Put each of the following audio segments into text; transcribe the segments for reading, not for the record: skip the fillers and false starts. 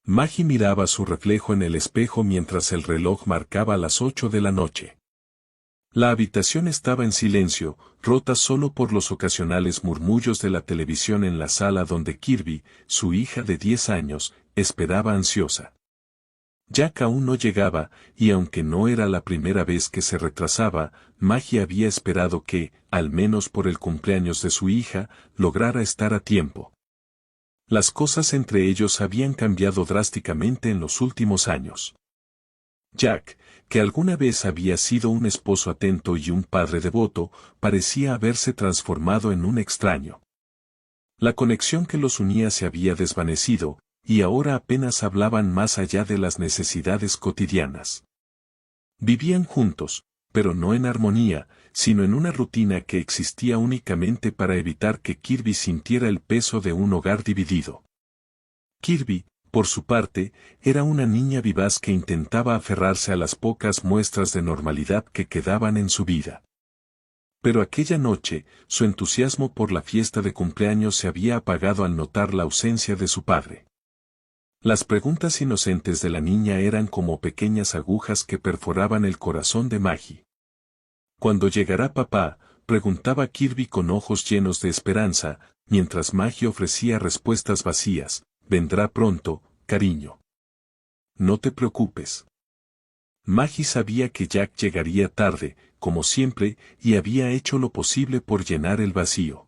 Maggie miraba su reflejo en el espejo mientras el reloj marcaba las 8 de la noche. La habitación estaba en silencio, rota solo por los ocasionales murmullos de la televisión en la sala donde Kirby, su hija de 10 años, esperaba ansiosa. Jack aún no llegaba, y aunque no era la primera vez que se retrasaba, Maggie había esperado que, al menos por el cumpleaños de su hija, lograra estar a tiempo. Las cosas entre ellos habían cambiado drásticamente en los últimos años. Jack, que alguna vez había sido un esposo atento y un padre devoto, parecía haberse transformado en un extraño. La conexión que los unía se había desvanecido, y ahora apenas hablaban más allá de las necesidades cotidianas. Vivían juntos, pero no en armonía, sino en una rutina que existía únicamente para evitar que Kirby sintiera el peso de un hogar dividido. Kirby, por su parte, era una niña vivaz que intentaba aferrarse a las pocas muestras de normalidad que quedaban en su vida. Pero aquella noche, su entusiasmo por la fiesta de cumpleaños se había apagado al notar la ausencia de su padre. Las preguntas inocentes de la niña eran como pequeñas agujas que perforaban el corazón de Maggie. ¿Cuándo llegará papá?, preguntaba Kirby con ojos llenos de esperanza, mientras Maggie ofrecía respuestas vacías. Vendrá pronto, cariño. No te preocupes. Maggie sabía que Jack llegaría tarde, como siempre, y había hecho lo posible por llenar el vacío.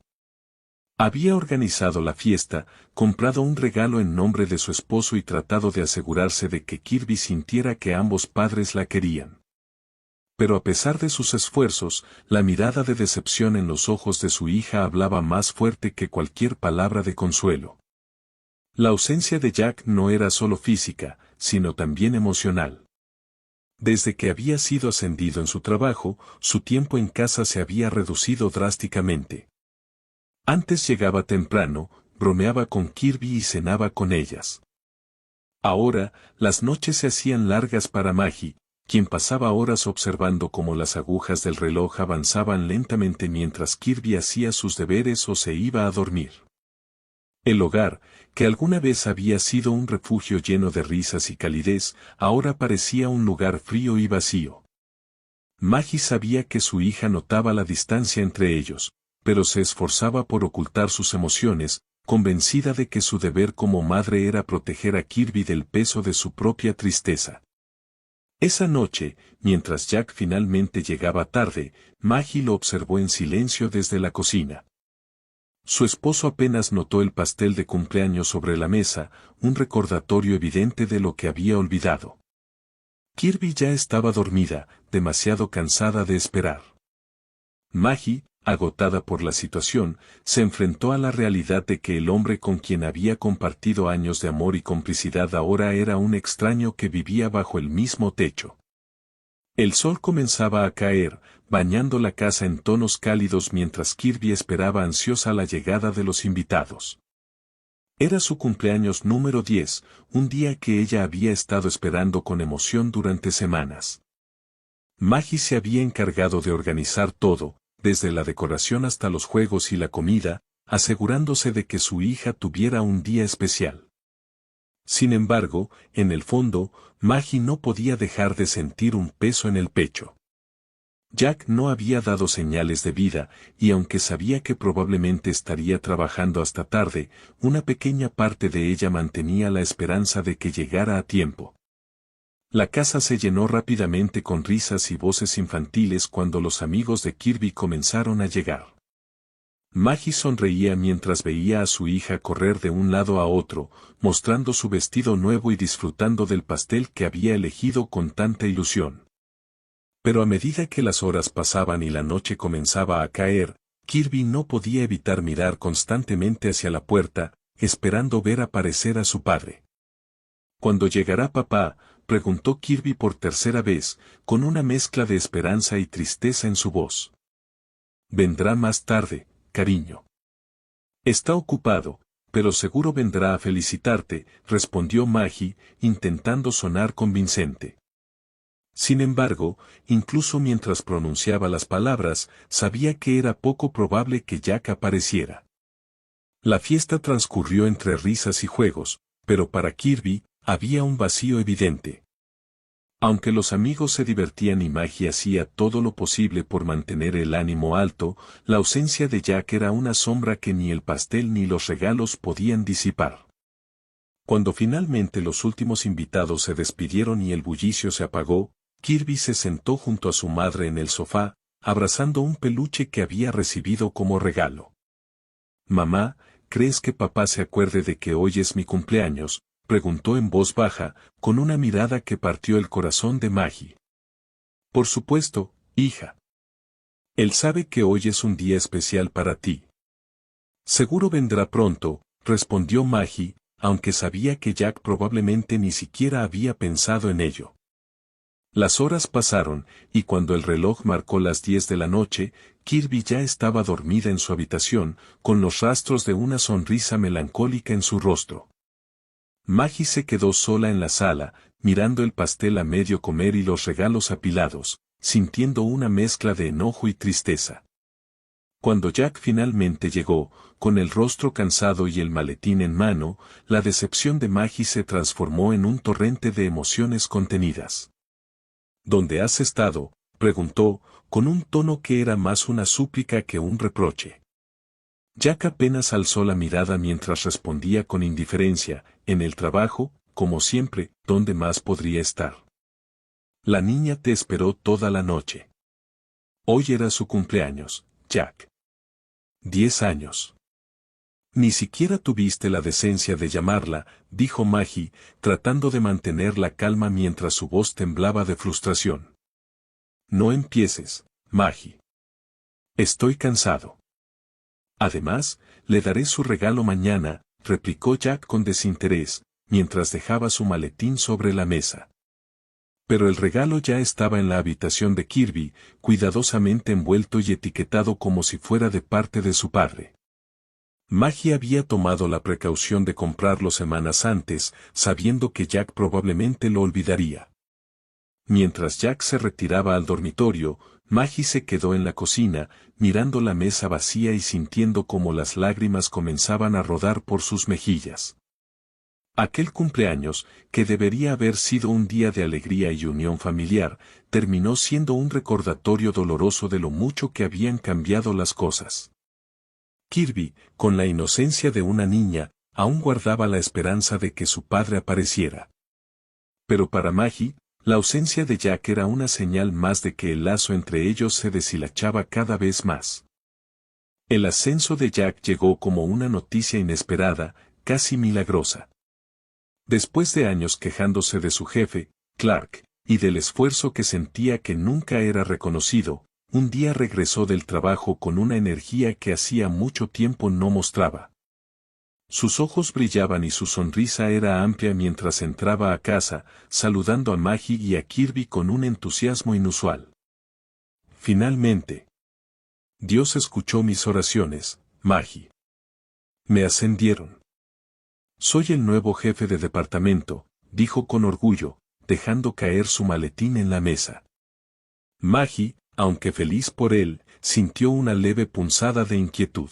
Había organizado la fiesta, comprado un regalo en nombre de su esposo y tratado de asegurarse de que Kirby sintiera que ambos padres la querían. Pero a pesar de sus esfuerzos, la mirada de decepción en los ojos de su hija hablaba más fuerte que cualquier palabra de consuelo. La ausencia de Jack no era solo física, sino también emocional. Desde que había sido ascendido en su trabajo, su tiempo en casa se había reducido drásticamente. Antes llegaba temprano, bromeaba con Kirby y cenaba con ellas. Ahora, las noches se hacían largas para Maggie, quien pasaba horas observando cómo las agujas del reloj avanzaban lentamente mientras Kirby hacía sus deberes o se iba a dormir. El hogar, que alguna vez había sido un refugio lleno de risas y calidez, ahora parecía un lugar frío y vacío. Maggie sabía que su hija notaba la distancia entre ellos, pero se esforzaba por ocultar sus emociones, convencida de que su deber como madre era proteger a Kirby del peso de su propia tristeza. Esa noche, mientras Jack finalmente llegaba tarde, Maggie lo observó en silencio desde la cocina. Su esposo apenas notó el pastel de cumpleaños sobre la mesa, un recordatorio evidente de lo que había olvidado. Kirby ya estaba dormida, demasiado cansada de esperar. Maggie, agotada por la situación, se enfrentó a la realidad de que el hombre con quien había compartido años de amor y complicidad ahora era un extraño que vivía bajo el mismo techo. El sol comenzaba a caer, bañando la casa en tonos cálidos mientras Kirby esperaba ansiosa la llegada de los invitados. Era su cumpleaños número 10, un día que ella había estado esperando con emoción durante semanas. Maggie se había encargado de organizar todo, desde la decoración hasta los juegos y la comida, asegurándose de que su hija tuviera un día especial. Sin embargo, en el fondo, Maggie no podía dejar de sentir un peso en el pecho. Jack no había dado señales de vida, y aunque sabía que probablemente estaría trabajando hasta tarde, una pequeña parte de ella mantenía la esperanza de que llegara a tiempo. La casa se llenó rápidamente con risas y voces infantiles cuando los amigos de Kirby comenzaron a llegar. Maggie sonreía mientras veía a su hija correr de un lado a otro, mostrando su vestido nuevo y disfrutando del pastel que había elegido con tanta ilusión. Pero a medida que las horas pasaban y la noche comenzaba a caer, Kirby no podía evitar mirar constantemente hacia la puerta, esperando ver aparecer a su padre. ¿Cuándo llegará papá?, preguntó Kirby por tercera vez, con una mezcla de esperanza y tristeza en su voz. Vendrá más tarde, cariño. Está ocupado, pero seguro vendrá a felicitarte, respondió Maggie, intentando sonar convincente. Sin embargo, incluso mientras pronunciaba las palabras, sabía que era poco probable que Jack apareciera. La fiesta transcurrió entre risas y juegos, pero para Kirby, había un vacío evidente. Aunque los amigos se divertían y Maggie hacía todo lo posible por mantener el ánimo alto, la ausencia de Jack era una sombra que ni el pastel ni los regalos podían disipar. Cuando finalmente los últimos invitados se despidieron y el bullicio se apagó, Kirby se sentó junto a su madre en el sofá, abrazando un peluche que había recibido como regalo. «Mamá, ¿crees que papá se acuerde de que hoy es mi cumpleaños?», preguntó en voz baja, con una mirada que partió el corazón de Maggie. «Por supuesto, hija. Él sabe que hoy es un día especial para ti». «Seguro vendrá pronto», respondió Maggie, aunque sabía que Jack probablemente ni siquiera había pensado en ello. Las horas pasaron, y cuando el reloj marcó las 10 de la noche, Kirby ya estaba dormida en su habitación, con los rastros de una sonrisa melancólica en su rostro. Maggie se quedó sola en la sala, mirando el pastel a medio comer y los regalos apilados, sintiendo una mezcla de enojo y tristeza. Cuando Jack finalmente llegó, con el rostro cansado y el maletín en mano, la decepción de Maggie se transformó en un torrente de emociones contenidas. «¿Dónde has estado?», preguntó, con un tono que era más una súplica que un reproche. Jack apenas alzó la mirada mientras respondía con indiferencia: «En el trabajo, como siempre, ¿dónde más podría estar?». «La niña te esperó toda la noche. Hoy era su cumpleaños, Jack». «10 años. Ni siquiera tuviste la decencia de llamarla», dijo Maggie, tratando de mantener la calma mientras su voz temblaba de frustración. «No empieces, Maggie. Estoy cansado». «Además, le daré su regalo mañana», replicó Jack con desinterés, mientras dejaba su maletín sobre la mesa. Pero el regalo ya estaba en la habitación de Kirby, cuidadosamente envuelto y etiquetado como si fuera de parte de su padre. Maggie había tomado la precaución de comprarlo semanas antes, sabiendo que Jack probablemente lo olvidaría. Mientras Jack se retiraba al dormitorio, Maggie se quedó en la cocina, mirando la mesa vacía y sintiendo cómo las lágrimas comenzaban a rodar por sus mejillas. Aquel cumpleaños, que debería haber sido un día de alegría y unión familiar, terminó siendo un recordatorio doloroso de lo mucho que habían cambiado las cosas. Kirby, con la inocencia de una niña, aún guardaba la esperanza de que su padre apareciera. Pero para Maggie, la ausencia de Jack era una señal más de que el lazo entre ellos se deshilachaba cada vez más. El ascenso de Jack llegó como una noticia inesperada, casi milagrosa. Después de años quejándose de su jefe, Clark, y del esfuerzo que sentía que nunca era reconocido, un día regresó del trabajo con una energía que hacía mucho tiempo no mostraba. Sus ojos brillaban y su sonrisa era amplia mientras entraba a casa, saludando a Maggie y a Kirby con un entusiasmo inusual. «Finalmente. Dios escuchó mis oraciones, Maggie. Me ascendieron. Soy el nuevo jefe de departamento», dijo con orgullo, dejando caer su maletín en la mesa. Maggie, aunque feliz por él, sintió una leve punzada de inquietud.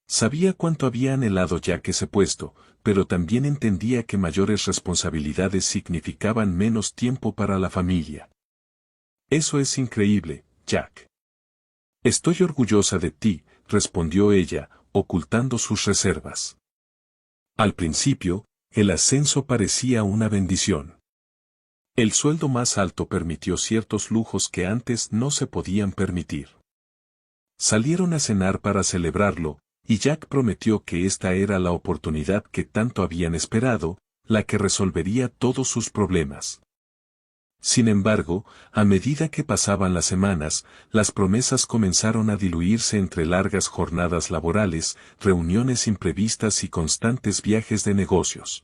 Sabía cuánto había anhelado Jack ese puesto, pero también entendía que mayores responsabilidades significaban menos tiempo para la familia. «Eso es increíble, Jack». «Estoy orgullosa de ti», respondió ella, ocultando sus reservas. Al principio, el ascenso parecía una bendición. El sueldo más alto permitió ciertos lujos que antes no se podían permitir. Salieron a cenar para celebrarlo, y Jack prometió que esta era la oportunidad que tanto habían esperado, la que resolvería todos sus problemas. Sin embargo, a medida que pasaban las semanas, las promesas comenzaron a diluirse entre largas jornadas laborales, reuniones imprevistas y constantes viajes de negocios.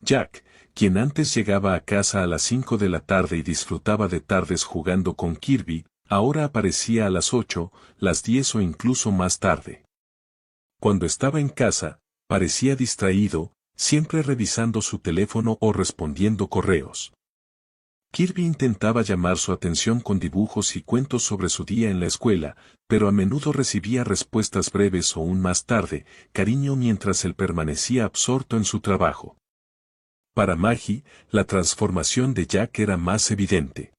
Jack, quien antes llegaba a casa a las 5 de la tarde y disfrutaba de tardes jugando con Kirby, ahora aparecía a las 8, las 10 o incluso más tarde. Cuando estaba en casa, parecía distraído, siempre revisando su teléfono o respondiendo correos. Kirby intentaba llamar su atención con dibujos y cuentos sobre su día en la escuela, pero a menudo recibía respuestas breves o un más tarde, cariño mientras él permanecía absorto en su trabajo. Para Maggie, la transformación de Jack era más evidente.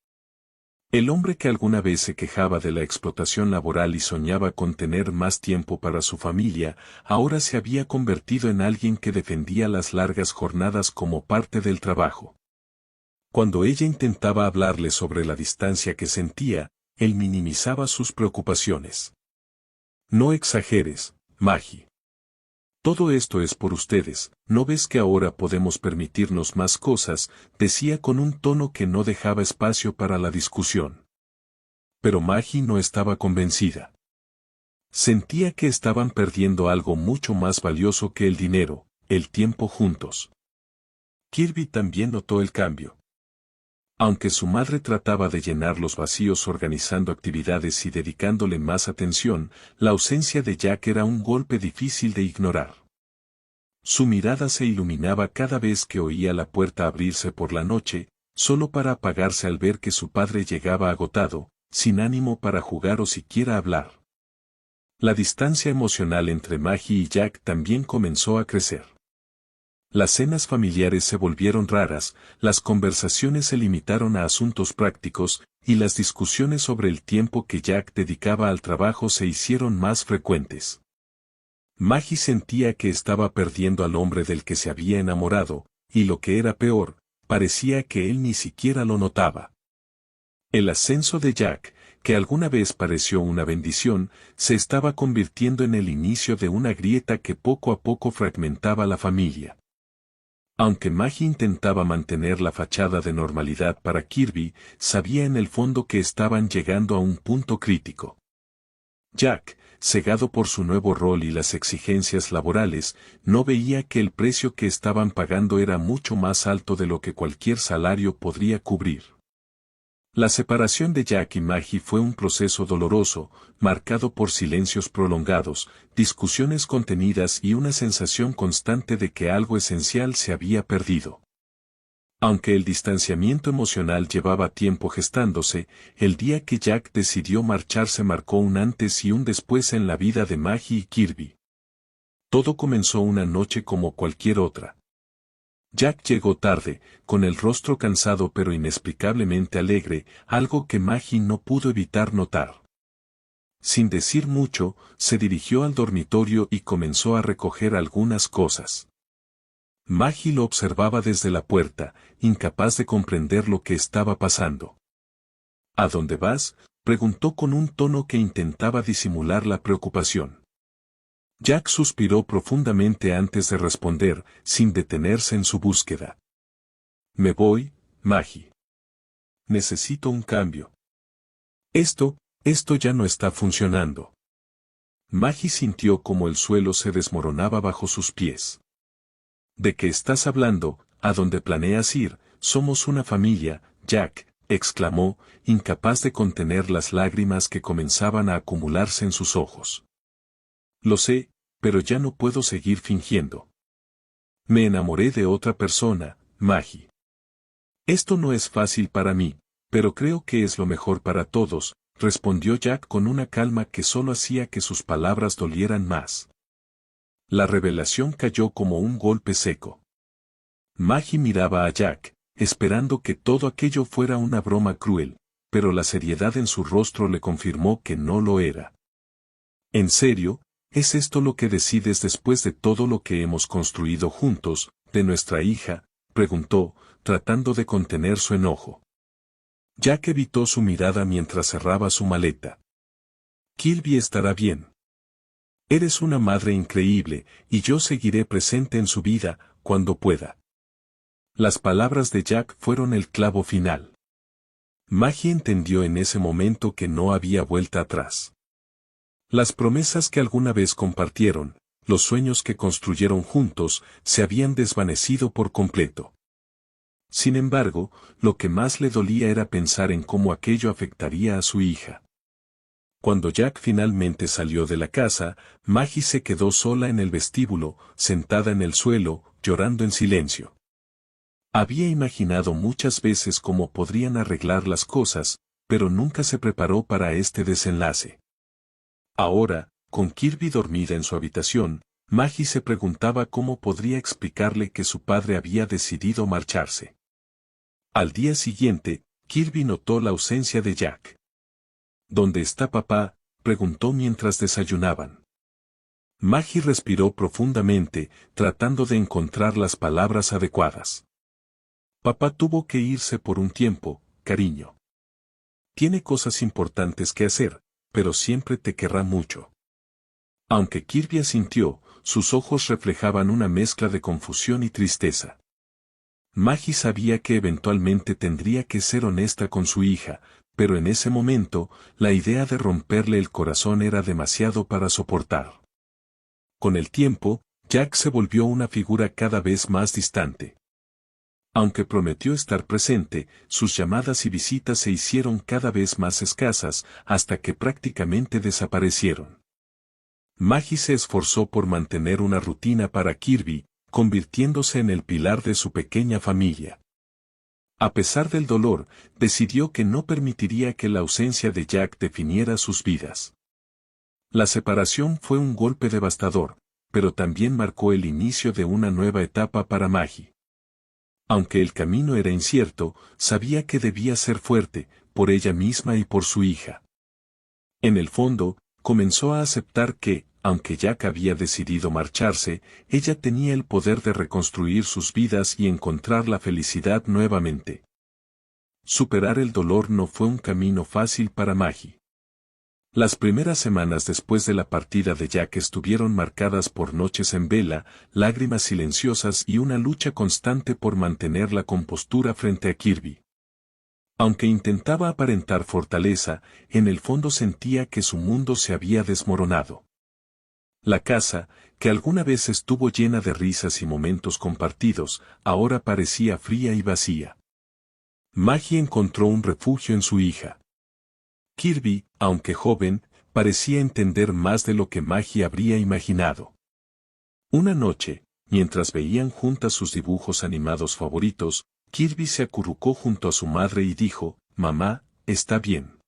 El hombre que alguna vez se quejaba de la explotación laboral y soñaba con tener más tiempo para su familia, ahora se había convertido en alguien que defendía las largas jornadas como parte del trabajo. Cuando ella intentaba hablarle sobre la distancia que sentía, él minimizaba sus preocupaciones. No exageres, Maggie. Todo esto es por ustedes, ¿no ves que ahora podemos permitirnos más cosas?, decía con un tono que no dejaba espacio para la discusión. Pero Maggie no estaba convencida. Sentía que estaban perdiendo algo mucho más valioso que el dinero, el tiempo juntos. Kirby también notó el cambio. Aunque su madre trataba de llenar los vacíos organizando actividades y dedicándole más atención, la ausencia de Jack era un golpe difícil de ignorar. Su mirada se iluminaba cada vez que oía la puerta abrirse por la noche, solo para apagarse al ver que su padre llegaba agotado, sin ánimo para jugar o siquiera hablar. La distancia emocional entre Maggie y Jack también comenzó a crecer. Las cenas familiares se volvieron raras, las conversaciones se limitaron a asuntos prácticos, y las discusiones sobre el tiempo que Jack dedicaba al trabajo se hicieron más frecuentes. Maggie sentía que estaba perdiendo al hombre del que se había enamorado, y lo que era peor, parecía que él ni siquiera lo notaba. El ascenso de Jack, que alguna vez pareció una bendición, se estaba convirtiendo en el inicio de una grieta que poco a poco fragmentaba la familia. Aunque Maggie intentaba mantener la fachada de normalidad para Kirby, sabía en el fondo que estaban llegando a un punto crítico. Jack, cegado por su nuevo rol y las exigencias laborales, no veía que el precio que estaban pagando era mucho más alto de lo que cualquier salario podría cubrir. La separación de Jack y Maggie fue un proceso doloroso, marcado por silencios prolongados, discusiones contenidas y una sensación constante de que algo esencial se había perdido. Aunque el distanciamiento emocional llevaba tiempo gestándose, el día que Jack decidió marcharse marcó un antes y un después en la vida de Maggie y Kirby. Todo comenzó una noche como cualquier otra. Jack llegó tarde, con el rostro cansado pero inexplicablemente alegre, algo que Maggie no pudo evitar notar. Sin decir mucho, se dirigió al dormitorio y comenzó a recoger algunas cosas. Maggie lo observaba desde la puerta, incapaz de comprender lo que estaba pasando. ¿A dónde vas?, preguntó con un tono que intentaba disimular la preocupación. Jack suspiró profundamente antes de responder, sin detenerse en su búsqueda. Me voy, Maggie. Necesito un cambio. Esto ya no está funcionando. Maggie sintió como el suelo se desmoronaba bajo sus pies. ¿De qué estás hablando? ¿A dónde planeas ir? Somos una familia, Jack, exclamó, incapaz de contener las lágrimas que comenzaban a acumularse en sus ojos. Lo sé, pero ya no puedo seguir fingiendo. Me enamoré de otra persona, Maggie. Esto no es fácil para mí, pero creo que es lo mejor para todos, respondió Jack con una calma que solo hacía que sus palabras dolieran más. La revelación cayó como un golpe seco. Maggie miraba a Jack, esperando que todo aquello fuera una broma cruel, pero la seriedad en su rostro le confirmó que no lo era. ¿En serio? ¿Es esto lo que decides después de todo lo que hemos construido juntos, de nuestra hija?, preguntó, tratando de contener su enojo. Jack evitó su mirada mientras cerraba su maleta. Kirby estará bien. Eres una madre increíble, y yo seguiré presente en su vida, cuando pueda. Las palabras de Jack fueron el clavo final. Maggie entendió en ese momento que no había vuelta atrás. Las promesas que alguna vez compartieron, los sueños que construyeron juntos, se habían desvanecido por completo. Sin embargo, lo que más le dolía era pensar en cómo aquello afectaría a su hija. Cuando Jack finalmente salió de la casa, Maggie se quedó sola en el vestíbulo, sentada en el suelo, llorando en silencio. Había imaginado muchas veces cómo podrían arreglar las cosas, pero nunca se preparó para este desenlace. Ahora, con Kirby dormida en su habitación, Maggie se preguntaba cómo podría explicarle que su padre había decidido marcharse. Al día siguiente, Kirby notó la ausencia de Jack. ¿Dónde está papá?, preguntó mientras desayunaban. Maggie respiró profundamente, tratando de encontrar las palabras adecuadas. Papá tuvo que irse por un tiempo, cariño. Tiene cosas importantes que hacer, pero siempre te querrá mucho. Aunque Kirby asintió, sus ojos reflejaban una mezcla de confusión y tristeza. Maggie sabía que eventualmente tendría que ser honesta con su hija, pero en ese momento, la idea de romperle el corazón era demasiado para soportar. Con el tiempo, Jack se volvió una figura cada vez más distante. Aunque prometió estar presente, sus llamadas y visitas se hicieron cada vez más escasas, hasta que prácticamente desaparecieron. Maggie se esforzó por mantener una rutina para Kirby, convirtiéndose en el pilar de su pequeña familia. A pesar del dolor, decidió que no permitiría que la ausencia de Jack definiera sus vidas. La separación fue un golpe devastador, pero también marcó el inicio de una nueva etapa para Maggie. Aunque el camino era incierto, sabía que debía ser fuerte, por ella misma y por su hija. En el fondo, comenzó a aceptar que, aunque Jack había decidido marcharse, ella tenía el poder de reconstruir sus vidas y encontrar la felicidad nuevamente. Superar el dolor no fue un camino fácil para Maggie. Las primeras semanas después de la partida de Jack estuvieron marcadas por noches en vela, lágrimas silenciosas y una lucha constante por mantener la compostura frente a Kirby. Aunque intentaba aparentar fortaleza, en el fondo sentía que su mundo se había desmoronado. La casa, que alguna vez estuvo llena de risas y momentos compartidos, ahora parecía fría y vacía. Maggie encontró un refugio en su hija. Kirby, aunque joven, parecía entender más de lo que Maggie habría imaginado. Una noche, mientras veían juntas sus dibujos animados favoritos, Kirby se acurrucó junto a su madre y dijo, «Mamá, está bien.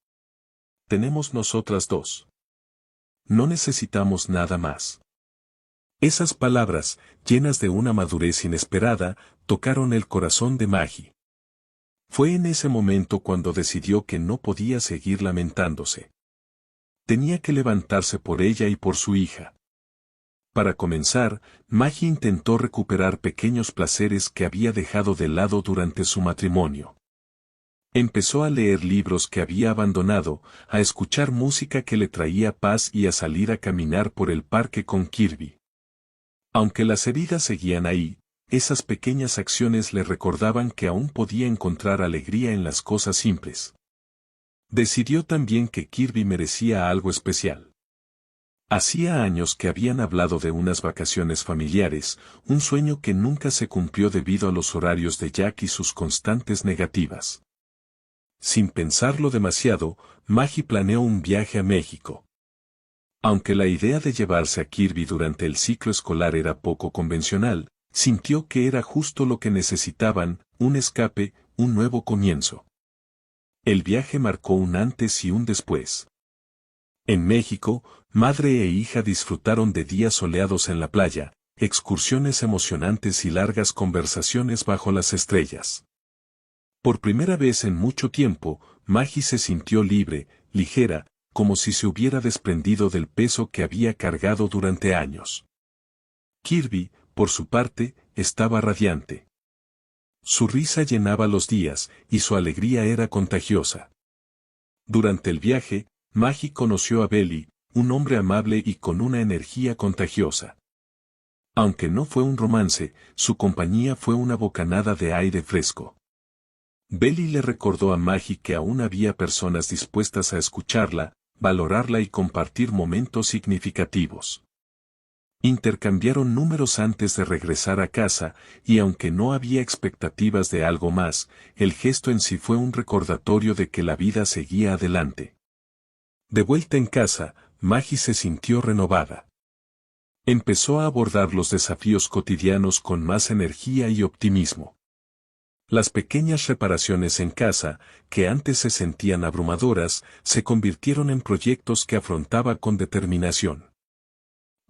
Tenemos nosotras dos. No necesitamos nada más». Esas palabras, llenas de una madurez inesperada, tocaron el corazón de Maggie. Fue en ese momento cuando decidió que no podía seguir lamentándose. Tenía que levantarse por ella y por su hija. Para comenzar, Maggie intentó recuperar pequeños placeres que había dejado de lado durante su matrimonio. Empezó a leer libros que había abandonado, a escuchar música que le traía paz y a salir a caminar por el parque con Kirby. Aunque las heridas seguían ahí, esas pequeñas acciones le recordaban que aún podía encontrar alegría en las cosas simples. Decidió también que Kirby merecía algo especial. Hacía años que habían hablado de unas vacaciones familiares, un sueño que nunca se cumplió debido a los horarios de Jack y sus constantes negativas. Sin pensarlo demasiado, Maggie planeó un viaje a México. Aunque la idea de llevarse a Kirby durante el ciclo escolar era poco convencional, sintió que era justo lo que necesitaban, un escape, un nuevo comienzo. El viaje marcó un antes y un después. En México, madre e hija disfrutaron de días soleados en la playa, excursiones emocionantes y largas conversaciones bajo las estrellas. Por primera vez en mucho tiempo, Maggie se sintió libre, ligera, como si se hubiera desprendido del peso que había cargado durante años. Kirby, por su parte, estaba radiante. Su risa llenaba los días, y su alegría era contagiosa. Durante el viaje, Maggie conoció a Belly, un hombre amable y con una energía contagiosa. Aunque no fue un romance, su compañía fue una bocanada de aire fresco. Belly le recordó a Maggie que aún había personas dispuestas a escucharla, valorarla y compartir momentos significativos. Intercambiaron números antes de regresar a casa, y aunque no había expectativas de algo más, el gesto en sí fue un recordatorio de que la vida seguía adelante. De vuelta en casa, Maggie se sintió renovada. Empezó a abordar los desafíos cotidianos con más energía y optimismo. Las pequeñas reparaciones en casa, que antes se sentían abrumadoras, se convirtieron en proyectos que afrontaba con determinación.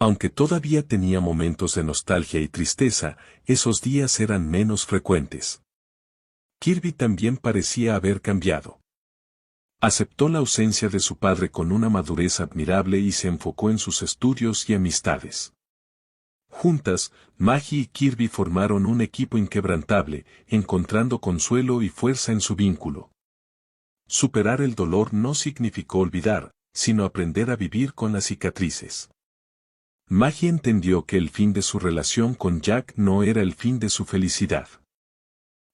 Aunque todavía tenía momentos de nostalgia y tristeza, esos días eran menos frecuentes. Kirby también parecía haber cambiado. Aceptó la ausencia de su padre con una madurez admirable y se enfocó en sus estudios y amistades. Juntas, Maggie y Kirby formaron un equipo inquebrantable, encontrando consuelo y fuerza en su vínculo. Superar el dolor no significó olvidar, sino aprender a vivir con las cicatrices. Maggie entendió que el fin de su relación con Jack no era el fin de su felicidad.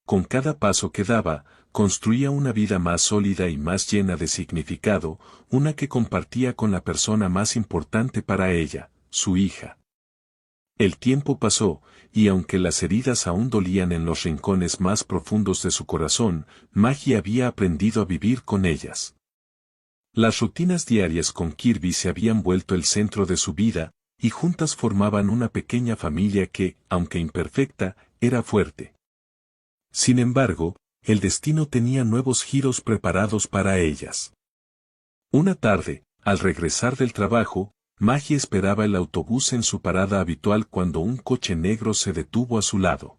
Con cada paso que daba, construía una vida más sólida y más llena de significado, una que compartía con la persona más importante para ella, su hija. El tiempo pasó, y aunque las heridas aún dolían en los rincones más profundos de su corazón, Maggie había aprendido a vivir con ellas. Las rutinas diarias con Kirby se habían vuelto el centro de su vida, y juntas formaban una pequeña familia que, aunque imperfecta, era fuerte. Sin embargo, el destino tenía nuevos giros preparados para ellas. Una tarde, al regresar del trabajo, Maggie esperaba el autobús en su parada habitual cuando un coche negro se detuvo a su lado.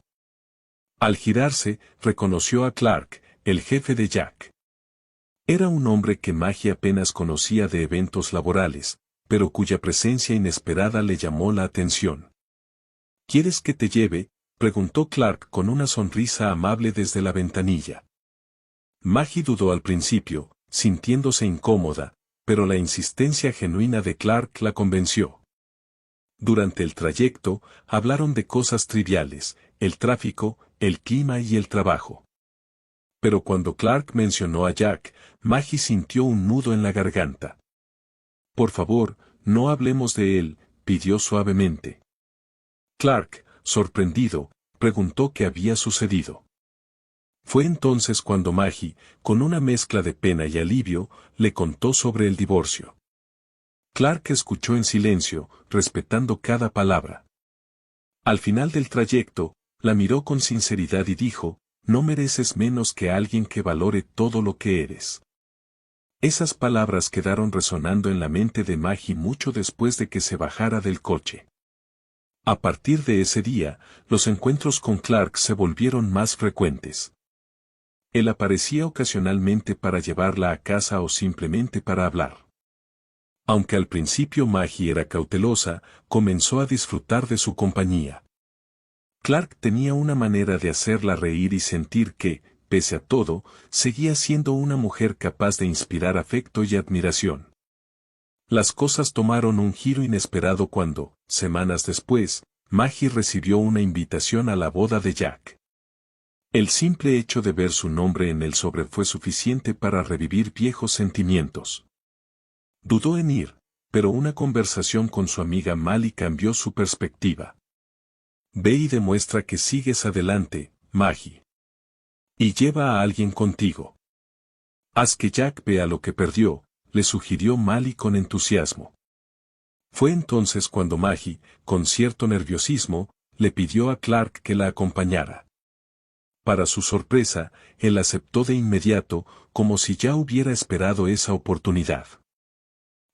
Al girarse, reconoció a Clark, el jefe de Jack. Era un hombre que Maggie apenas conocía de eventos laborales, pero cuya presencia inesperada le llamó la atención. ¿Quieres que te lleve?, preguntó Clark con una sonrisa amable desde la ventanilla. Maggie dudó al principio, sintiéndose incómoda, pero la insistencia genuina de Clark la convenció. Durante el trayecto, hablaron de cosas triviales, el tráfico, el clima y el trabajo. Pero cuando Clark mencionó a Jack, Maggie sintió un nudo en la garganta. Por favor, no hablemos de él, pidió suavemente. Clark, sorprendido, preguntó qué había sucedido. Fue entonces cuando Maggie, con una mezcla de pena y alivio, le contó sobre el divorcio. Clark escuchó en silencio, respetando cada palabra. Al final del trayecto, la miró con sinceridad y dijo, no mereces menos que alguien que valore todo lo que eres. Esas palabras quedaron resonando en la mente de Maggie mucho después de que se bajara del coche. A partir de ese día, los encuentros con Clark se volvieron más frecuentes. Él aparecía ocasionalmente para llevarla a casa o simplemente para hablar. Aunque al principio Maggie era cautelosa, comenzó a disfrutar de su compañía. Clark tenía una manera de hacerla reír y sentir que, pese a todo, seguía siendo una mujer capaz de inspirar afecto y admiración. Las cosas tomaron un giro inesperado cuando, semanas después, Maggie recibió una invitación a la boda de Jack. El simple hecho de ver su nombre en el sobre fue suficiente para revivir viejos sentimientos. Dudó en ir, pero una conversación con su amiga Mali cambió su perspectiva. Ve y demuestra que sigues adelante, Maggie. Y lleva a alguien contigo. Haz que Jack vea lo que perdió, le sugirió Mali con entusiasmo. Fue entonces cuando Maggie, con cierto nerviosismo, le pidió a Clark que la acompañara. Para su sorpresa, él aceptó de inmediato, como si ya hubiera esperado esa oportunidad.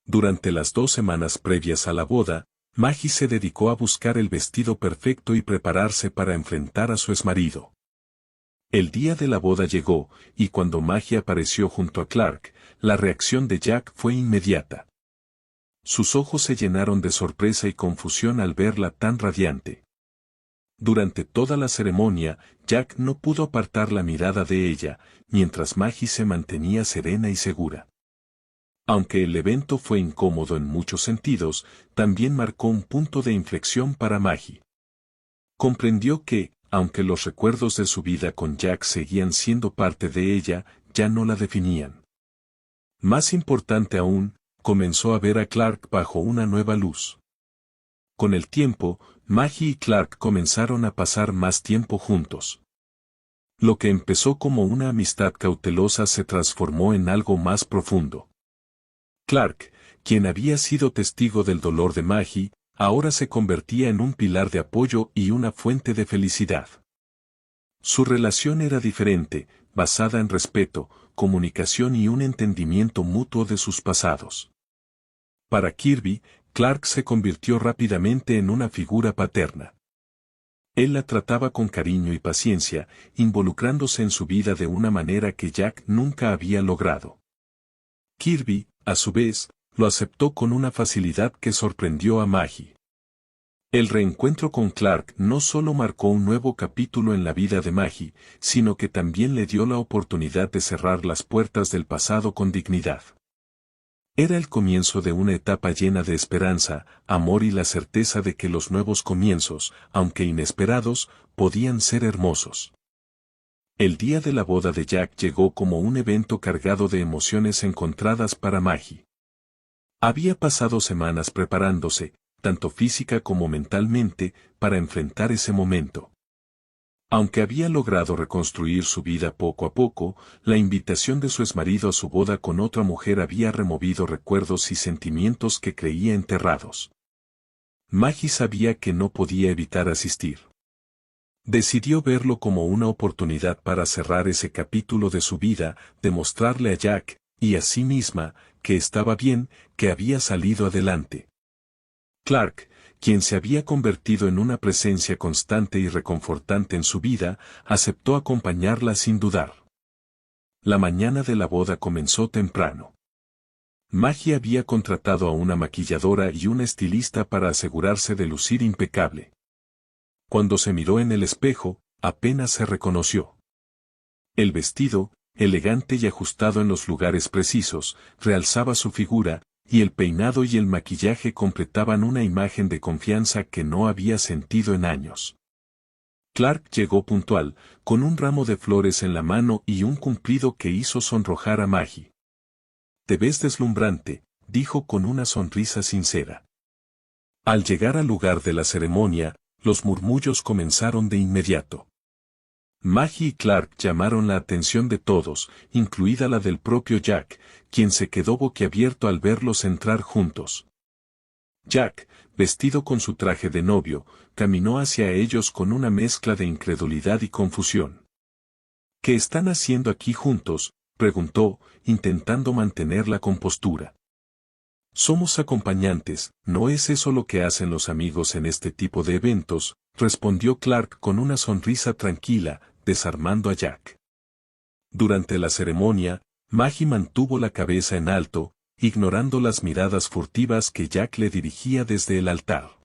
Durante las 2 semanas previas a la boda, Maggie se dedicó a buscar el vestido perfecto y prepararse para enfrentar a su exmarido. El día de la boda llegó, y cuando Maggie apareció junto a Clark, la reacción de Jack fue inmediata. Sus ojos se llenaron de sorpresa y confusión al verla tan radiante. Durante toda la ceremonia, Jack no pudo apartar la mirada de ella, mientras Maggie se mantenía serena y segura. Aunque el evento fue incómodo en muchos sentidos, también marcó un punto de inflexión para Maggie. Comprendió que, aunque los recuerdos de su vida con Jack seguían siendo parte de ella, ya no la definían. Más importante aún, comenzó a ver a Clark bajo una nueva luz. Con el tiempo, Maggie y Clark comenzaron a pasar más tiempo juntos. Lo que empezó como una amistad cautelosa se transformó en algo más profundo. Clark, quien había sido testigo del dolor de Maggie, ahora se convertía en un pilar de apoyo y una fuente de felicidad. Su relación era diferente, basada en respeto, comunicación y un entendimiento mutuo de sus pasados. Para Kirby, Clark se convirtió rápidamente en una figura paterna. Él la trataba con cariño y paciencia, involucrándose en su vida de una manera que Jack nunca había logrado. Kirby, a su vez, lo aceptó con una facilidad que sorprendió a Maggie. El reencuentro con Clark no solo marcó un nuevo capítulo en la vida de Maggie, sino que también le dio la oportunidad de cerrar las puertas del pasado con dignidad. Era el comienzo de una etapa llena de esperanza, amor y la certeza de que los nuevos comienzos, aunque inesperados, podían ser hermosos. El día de la boda de Jack llegó como un evento cargado de emociones encontradas para Maggie. Había pasado semanas preparándose, tanto física como mentalmente, para enfrentar ese momento. Aunque había logrado reconstruir su vida poco a poco, la invitación de su exmarido a su boda con otra mujer había removido recuerdos y sentimientos que creía enterrados. Maggie sabía que no podía evitar asistir. Decidió verlo como una oportunidad para cerrar ese capítulo de su vida, demostrarle a Jack, y a sí misma, que estaba bien, que había salido adelante. Clark, quien se había convertido en una presencia constante y reconfortante en su vida, aceptó acompañarla sin dudar. La mañana de la boda comenzó temprano. Maggie había contratado a una maquilladora y una estilista para asegurarse de lucir impecable. Cuando se miró en el espejo, apenas se reconoció. El vestido, elegante y ajustado en los lugares precisos, realzaba su figura, y el peinado y el maquillaje completaban una imagen de confianza que no había sentido en años. Clark llegó puntual, con un ramo de flores en la mano y un cumplido que hizo sonrojar a Maggie. «Te ves deslumbrante», dijo con una sonrisa sincera. Al llegar al lugar de la ceremonia, los murmullos comenzaron de inmediato. Maggie y Clark llamaron la atención de todos, incluida la del propio Jack, quien se quedó boquiabierto al verlos entrar juntos. Jack, vestido con su traje de novio, caminó hacia ellos con una mezcla de incredulidad y confusión. «¿Qué están haciendo aquí juntos?», preguntó, intentando mantener la compostura. «Somos acompañantes, ¿no es eso lo que hacen los amigos en este tipo de eventos?», respondió Clark con una sonrisa tranquila, desarmando a Jack. Durante la ceremonia, Maggie mantuvo la cabeza en alto, ignorando las miradas furtivas que Jack le dirigía desde el altar.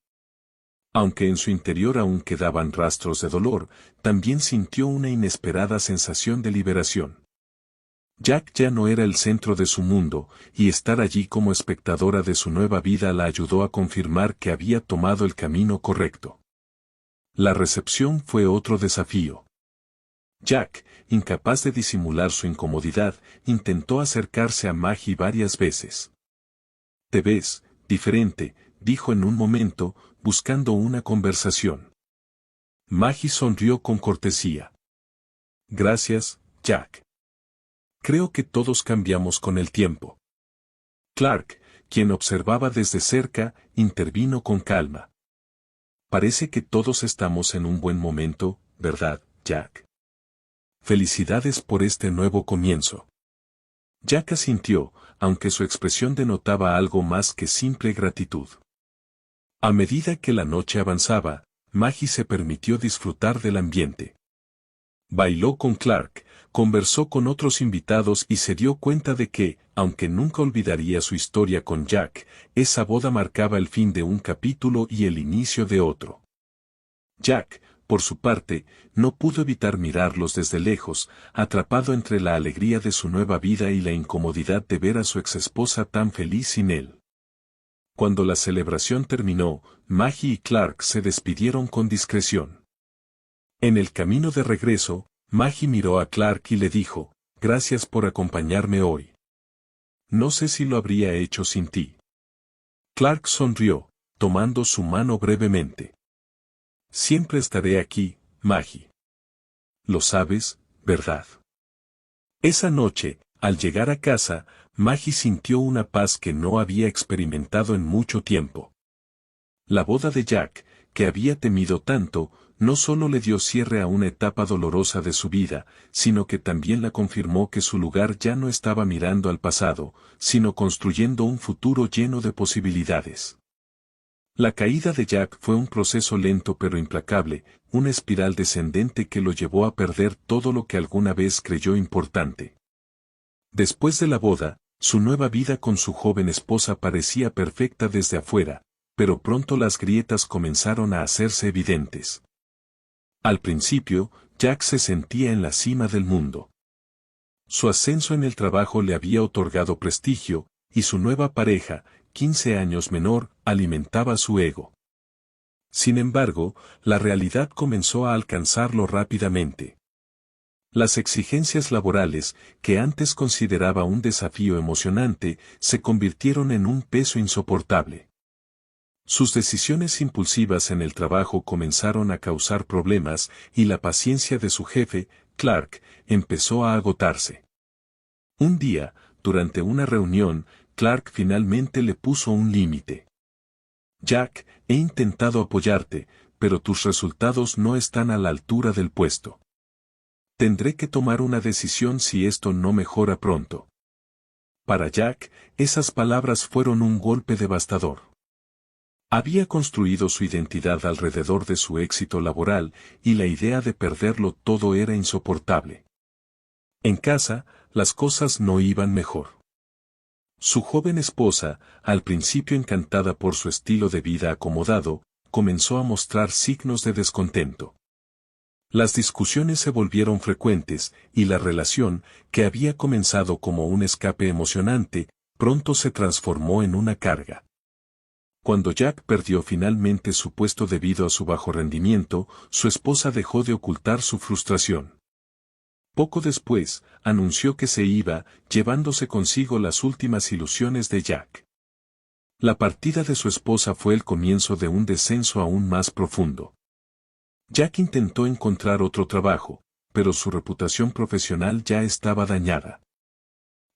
Aunque en su interior aún quedaban rastros de dolor, también sintió una inesperada sensación de liberación. Jack ya no era el centro de su mundo, y estar allí como espectadora de su nueva vida la ayudó a confirmar que había tomado el camino correcto. La recepción fue otro desafío. Jack, incapaz de disimular su incomodidad, intentó acercarse a Maggie varias veces. «Te ves diferente», dijo en un momento, buscando una conversación. Maggie sonrió con cortesía. «Gracias, Jack. Creo que todos cambiamos con el tiempo». Clark, quien observaba desde cerca, intervino con calma. «Parece que todos estamos en un buen momento, ¿verdad, Jack? Felicidades por este nuevo comienzo». Jack asintió, aunque su expresión denotaba algo más que simple gratitud. A medida que la noche avanzaba, Maggie se permitió disfrutar del ambiente. Bailó con Clark, conversó con otros invitados y se dio cuenta de que, aunque nunca olvidaría su historia con Jack, esa boda marcaba el fin de un capítulo y el inicio de otro. Jack, por su parte, no pudo evitar mirarlos desde lejos, atrapado entre la alegría de su nueva vida y la incomodidad de ver a su exesposa tan feliz sin él. Cuando la celebración terminó, Maggie y Clark se despidieron con discreción. En el camino de regreso, Maggie miró a Clark y le dijo: «Gracias por acompañarme hoy. No sé si lo habría hecho sin ti». Clark sonrió, tomando su mano brevemente. «Siempre estaré aquí, Maggie. Lo sabes, ¿verdad?». Esa noche, al llegar a casa, Maggie sintió una paz que no había experimentado en mucho tiempo. La boda de Jack, que había temido tanto, no solo le dio cierre a una etapa dolorosa de su vida, sino que también la confirmó que su lugar ya no estaba mirando al pasado, sino construyendo un futuro lleno de posibilidades. La caída de Jack fue un proceso lento pero implacable, una espiral descendente que lo llevó a perder todo lo que alguna vez creyó importante. Después de la boda, su nueva vida con su joven esposa parecía perfecta desde afuera, pero pronto las grietas comenzaron a hacerse evidentes. Al principio, Jack se sentía en la cima del mundo. Su ascenso en el trabajo le había otorgado prestigio, y su nueva pareja, 15 años menor, alimentaba su ego. Sin embargo, la realidad comenzó a alcanzarlo rápidamente. Las exigencias laborales, que antes consideraba un desafío emocionante, se convirtieron en un peso insoportable. Sus decisiones impulsivas en el trabajo comenzaron a causar problemas y la paciencia de su jefe, Clark, empezó a agotarse. Un día, durante una reunión, Clark finalmente le puso un límite. Jack, he intentado apoyarte, pero tus resultados no están a la altura del puesto. Tendré que tomar una decisión si esto no mejora pronto. Para Jack, esas palabras fueron un golpe devastador. Había construido su identidad alrededor de su éxito laboral, y la idea de perderlo todo era insoportable. En casa, las cosas no iban mejor. Su joven esposa, al principio encantada por su estilo de vida acomodado, comenzó a mostrar signos de descontento. Las discusiones se volvieron frecuentes, y la relación, que había comenzado como un escape emocionante, pronto se transformó en una carga. Cuando Jack perdió finalmente su puesto debido a su bajo rendimiento, su esposa dejó de ocultar su frustración. Poco después, anunció que se iba, llevándose consigo las últimas ilusiones de Jack. La partida de su esposa fue el comienzo de un descenso aún más profundo. Jack intentó encontrar otro trabajo, pero su reputación profesional ya estaba dañada.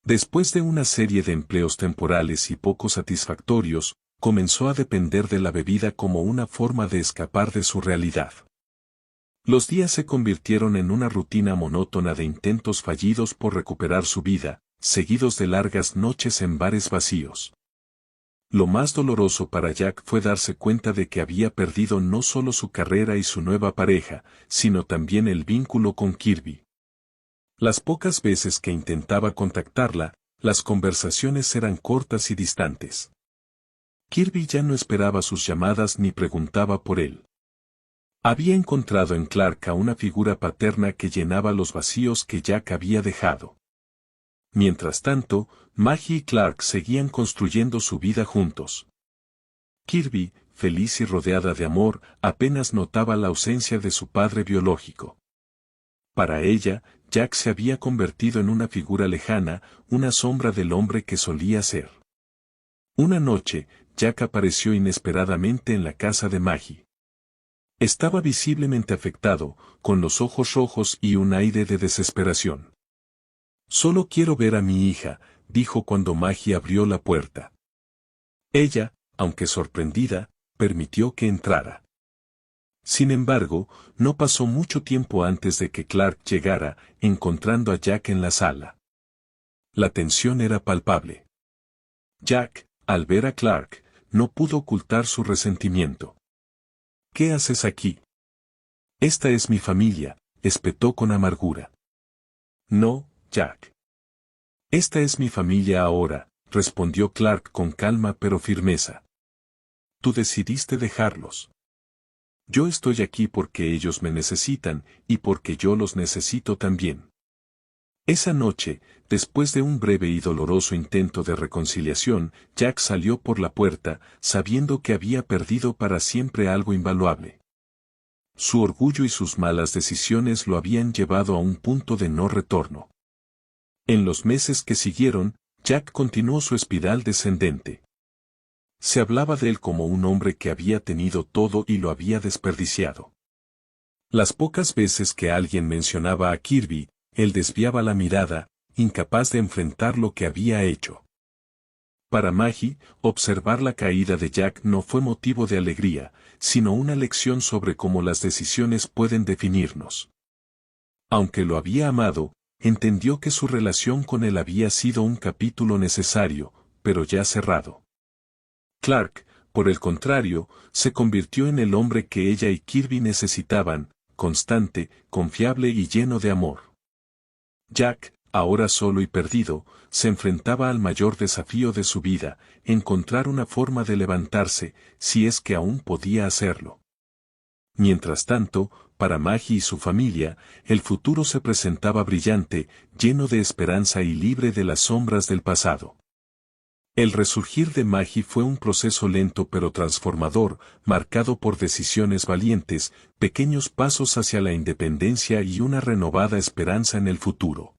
Después de una serie de empleos temporales y poco satisfactorios, comenzó a depender de la bebida como una forma de escapar de su realidad. Los días se convirtieron en una rutina monótona de intentos fallidos por recuperar su vida, seguidos de largas noches en bares vacíos. Lo más doloroso para Jack fue darse cuenta de que había perdido no solo su carrera y su nueva pareja, sino también el vínculo con Kirby. Las pocas veces que intentaba contactarla, las conversaciones eran cortas y distantes. Kirby ya no esperaba sus llamadas ni preguntaba por él. Había encontrado en Clark a una figura paterna que llenaba los vacíos que Jack había dejado. Mientras tanto, Maggie y Clark seguían construyendo su vida juntos. Kirby, feliz y rodeada de amor, apenas notaba la ausencia de su padre biológico. Para ella, Jack se había convertido en una figura lejana, una sombra del hombre que solía ser. Una noche, Jack apareció inesperadamente en la casa de Maggie. Estaba visiblemente afectado, con los ojos rojos y un aire de desesperación. «Solo quiero ver a mi hija», dijo cuando Maggie abrió la puerta. Ella, aunque sorprendida, permitió que entrara. Sin embargo, no pasó mucho tiempo antes de que Clark llegara, encontrando a Jack en la sala. La tensión era palpable. Jack, al ver a Clark, no pudo ocultar su resentimiento. «¿Qué haces aquí?» «Esta es mi familia», espetó con amargura. «No, Jack. Esta es mi familia ahora», respondió Clark con calma pero firmeza. «Tú decidiste dejarlos. Yo estoy aquí porque ellos me necesitan, y porque yo los necesito también». Esa noche, después de un breve y doloroso intento de reconciliación, Jack salió por la puerta, sabiendo que había perdido para siempre algo invaluable. Su orgullo y sus malas decisiones lo habían llevado a un punto de no retorno. En los meses que siguieron, Jack continuó su espiral descendente. Se hablaba de él como un hombre que había tenido todo y lo había desperdiciado. Las pocas veces que alguien mencionaba a Kirby, él desviaba la mirada, incapaz de enfrentar lo que había hecho. Para Maggie, observar la caída de Jack no fue motivo de alegría, sino una lección sobre cómo las decisiones pueden definirnos. Aunque lo había amado, entendió que su relación con él había sido un capítulo necesario, pero ya cerrado. Clark, Por el contrario, se convirtió en el hombre que ella y Kirby necesitaban, constante, confiable y lleno de amor. Jack, ahora solo y perdido, se enfrentaba al mayor desafío de su vida, encontrar una forma de levantarse, si es que aún podía hacerlo. Mientras tanto, para Maggie y su familia, el futuro se presentaba brillante, lleno de esperanza y libre de las sombras del pasado. El resurgir de Maggie fue un proceso lento pero transformador, marcado por decisiones valientes, pequeños pasos hacia la independencia y una renovada esperanza en el futuro.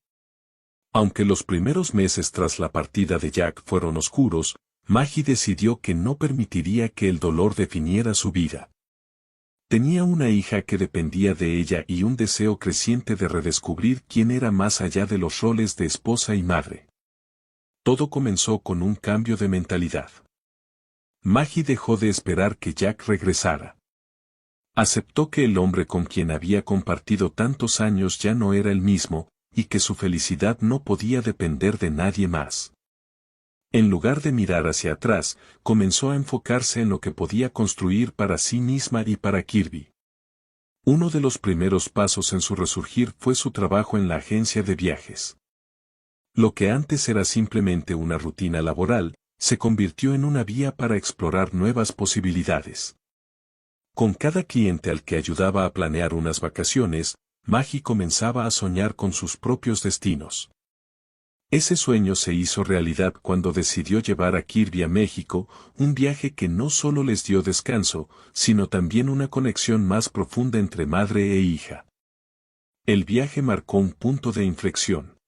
Aunque los primeros meses tras la partida de Jack fueron oscuros, Maggie decidió que no permitiría que el dolor definiera su vida. Tenía una hija que dependía de ella y un deseo creciente de redescubrir quién era más allá de los roles de esposa y madre. Todo comenzó con un cambio de mentalidad. Maggie dejó de esperar que Jack regresara. Aceptó que el hombre con quien había compartido tantos años ya no era el mismo, y que su felicidad no podía depender de nadie más. En lugar de mirar hacia atrás, comenzó a enfocarse en lo que podía construir para sí misma y para Kirby. Uno de los primeros pasos en su resurgir fue su trabajo en la agencia de viajes. Lo que antes era simplemente una rutina laboral, se convirtió en una vía para explorar nuevas posibilidades. Con cada cliente al que ayudaba a planear unas vacaciones, Maggie comenzaba a soñar con sus propios destinos. Ese sueño se hizo realidad cuando decidió llevar a Kirby a México, un viaje que no solo les dio descanso, sino también una conexión más profunda entre madre e hija. El viaje marcó un punto de inflexión.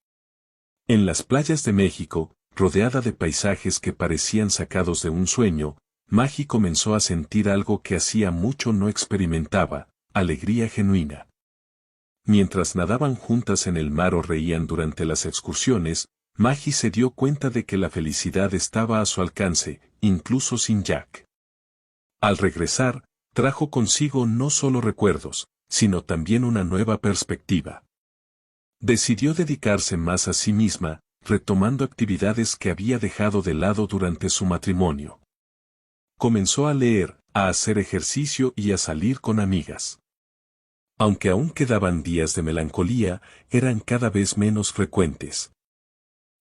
En las playas de México, rodeada de paisajes que parecían sacados de un sueño, Maggie comenzó a sentir algo que hacía mucho no experimentaba, alegría genuina. Mientras nadaban juntas en el mar o reían durante las excursiones, Maggie se dio cuenta de que la felicidad estaba a su alcance, incluso sin Jack. Al regresar, trajo consigo no solo recuerdos, sino también una nueva perspectiva. Decidió dedicarse más a sí misma, retomando actividades que había dejado de lado durante su matrimonio. Comenzó a leer, a hacer ejercicio y a salir con amigas. Aunque aún quedaban días de melancolía, eran cada vez menos frecuentes.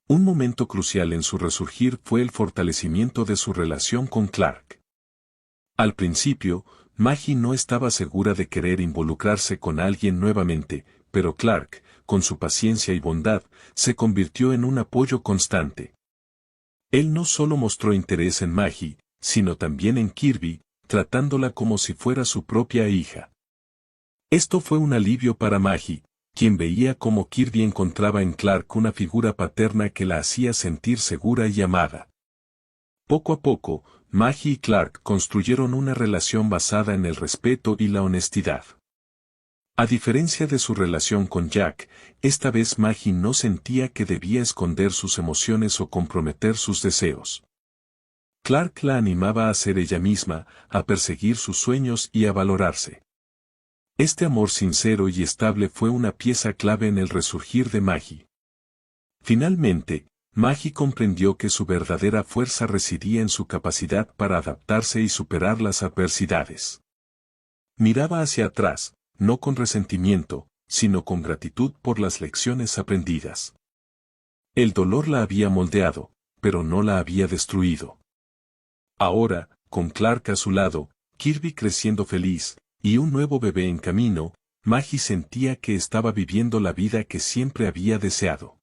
Un momento crucial en su resurgir fue el fortalecimiento de su relación con Clark. Al principio, Maggie no estaba segura de querer involucrarse con alguien nuevamente, pero Clark, con su paciencia y bondad, se convirtió en un apoyo constante. Él no solo mostró interés en Maggie, sino también en Kirby, tratándola como si fuera su propia hija. Esto fue un alivio para Maggie, quien veía cómo Kirby encontraba en Clark una figura paterna que la hacía sentir segura y amada. Poco a poco, Maggie y Clark construyeron una relación basada en el respeto y la honestidad. A diferencia de su relación con Jack, esta vez Maggie no sentía que debía esconder sus emociones o comprometer sus deseos. Clark la animaba a ser ella misma, a perseguir sus sueños y a valorarse. Este amor sincero y estable fue una pieza clave en el resurgir de Maggie. Finalmente, Maggie comprendió que su verdadera fuerza residía en su capacidad para adaptarse y superar las adversidades. Miraba hacia atrás, no con resentimiento, sino con gratitud por las lecciones aprendidas. El dolor la había moldeado, pero no la había destruido. Ahora, con Clark a su lado, Kirby creciendo feliz, y un nuevo bebé en camino, Maggie sentía que estaba viviendo la vida que siempre había deseado.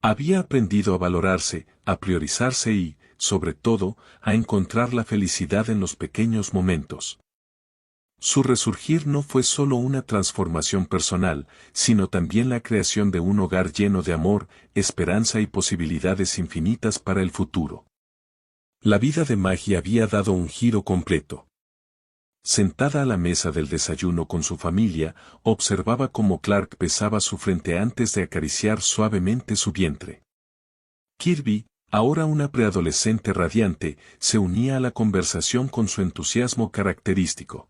Había aprendido a valorarse, a priorizarse y, sobre todo, a encontrar la felicidad en los pequeños momentos. Su resurgir no fue solo una transformación personal, sino también la creación de un hogar lleno de amor, esperanza y posibilidades infinitas para el futuro. La vida de Maggie había dado un giro completo. Sentada a la mesa del desayuno con su familia, observaba cómo Clark besaba su frente antes de acariciar suavemente su vientre. Kirby, ahora una preadolescente radiante, se unía a la conversación con su entusiasmo característico.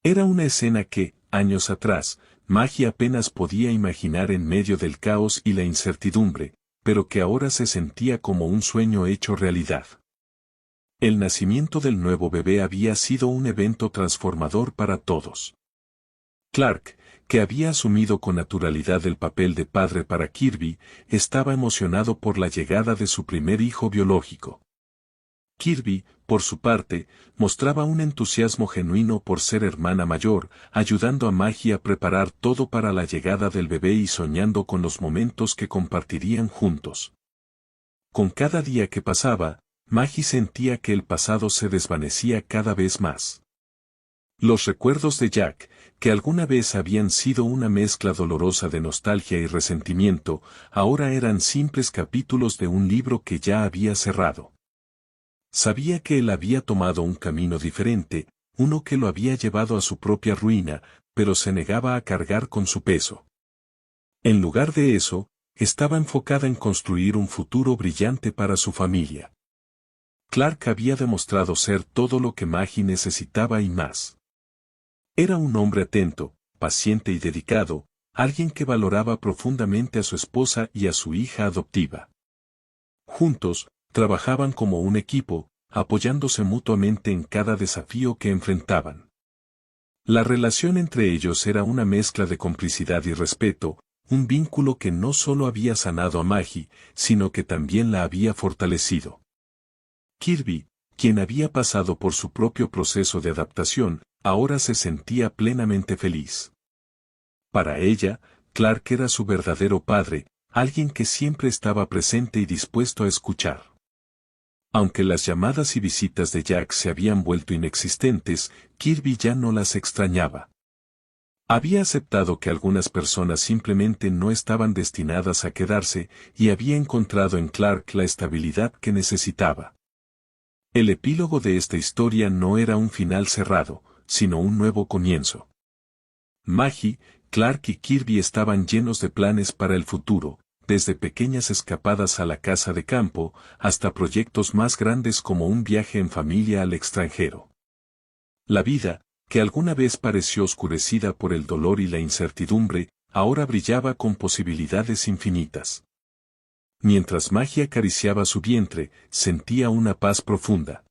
Era una escena que, años atrás, Maggie apenas podía imaginar en medio del caos y la incertidumbre, pero que ahora se sentía como un sueño hecho realidad. El nacimiento del nuevo bebé había sido un evento transformador para todos. Clark, que había asumido con naturalidad el papel de padre para Kirby, estaba emocionado por la llegada de su primer hijo biológico. Kirby, por su parte, mostraba un entusiasmo genuino por ser hermana mayor, ayudando a Maggie a preparar todo para la llegada del bebé y soñando con los momentos que compartirían juntos. Con cada día que pasaba, Maggie sentía que el pasado se desvanecía cada vez más. Los recuerdos de Jack, que alguna vez habían sido una mezcla dolorosa de nostalgia y resentimiento, ahora eran simples capítulos de un libro que ya había cerrado. Sabía que él había tomado un camino diferente, uno que lo había llevado a su propia ruina, pero se negaba a cargar con su peso. En lugar de eso, estaba enfocada en construir un futuro brillante para su familia. Clark había demostrado ser todo lo que Maggie necesitaba y más. Era un hombre atento, paciente y dedicado, alguien que valoraba profundamente a su esposa y a su hija adoptiva. Juntos, trabajaban como un equipo, apoyándose mutuamente en cada desafío que enfrentaban. La relación entre ellos era una mezcla de complicidad y respeto, un vínculo que no solo había sanado a Maggie, sino que también la había fortalecido. Kirby, quien había pasado por su propio proceso de adaptación, ahora se sentía plenamente feliz. Para ella, Clark era su verdadero padre, alguien que siempre estaba presente y dispuesto a escuchar. Aunque las llamadas y visitas de Jack se habían vuelto inexistentes, Kirby ya no las extrañaba. Había aceptado que algunas personas simplemente no estaban destinadas a quedarse y había encontrado en Clark la estabilidad que necesitaba. El epílogo de esta historia no era un final cerrado, sino un nuevo comienzo. Maggie, Clark y Kirby estaban llenos de planes para el futuro, desde pequeñas escapadas a la casa de campo, hasta proyectos más grandes como un viaje en familia al extranjero. La vida, que alguna vez pareció oscurecida por el dolor y la incertidumbre, ahora brillaba con posibilidades infinitas. Mientras Maggie acariciaba su vientre, sentía una paz profunda.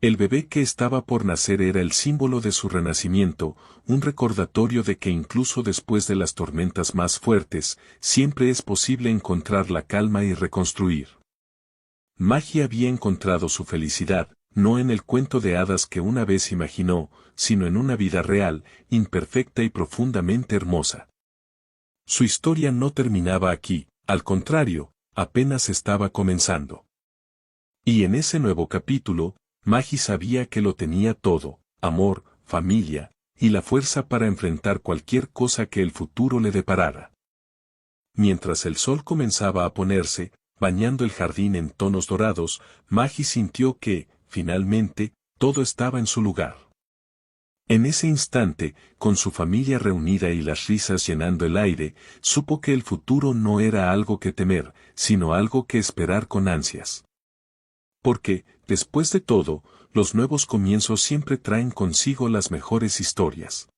El bebé que estaba por nacer era el símbolo de su renacimiento, un recordatorio de que incluso después de las tormentas más fuertes, siempre es posible encontrar la calma y reconstruir. Maggie había encontrado su felicidad, no en el cuento de hadas que una vez imaginó, sino en una vida real, imperfecta y profundamente hermosa. Su historia no terminaba aquí, al contrario, apenas estaba comenzando. Y en ese nuevo capítulo, Maggie sabía que lo tenía todo, amor, familia, y la fuerza para enfrentar cualquier cosa que el futuro le deparara. Mientras el sol comenzaba a ponerse, bañando el jardín en tonos dorados, Maggie sintió que, finalmente, todo estaba en su lugar. En ese instante, con su familia reunida y las risas llenando el aire, supo que el futuro no era algo que temer, sino algo que esperar con ansias. Porque, después de todo, los nuevos comienzos siempre traen consigo las mejores historias.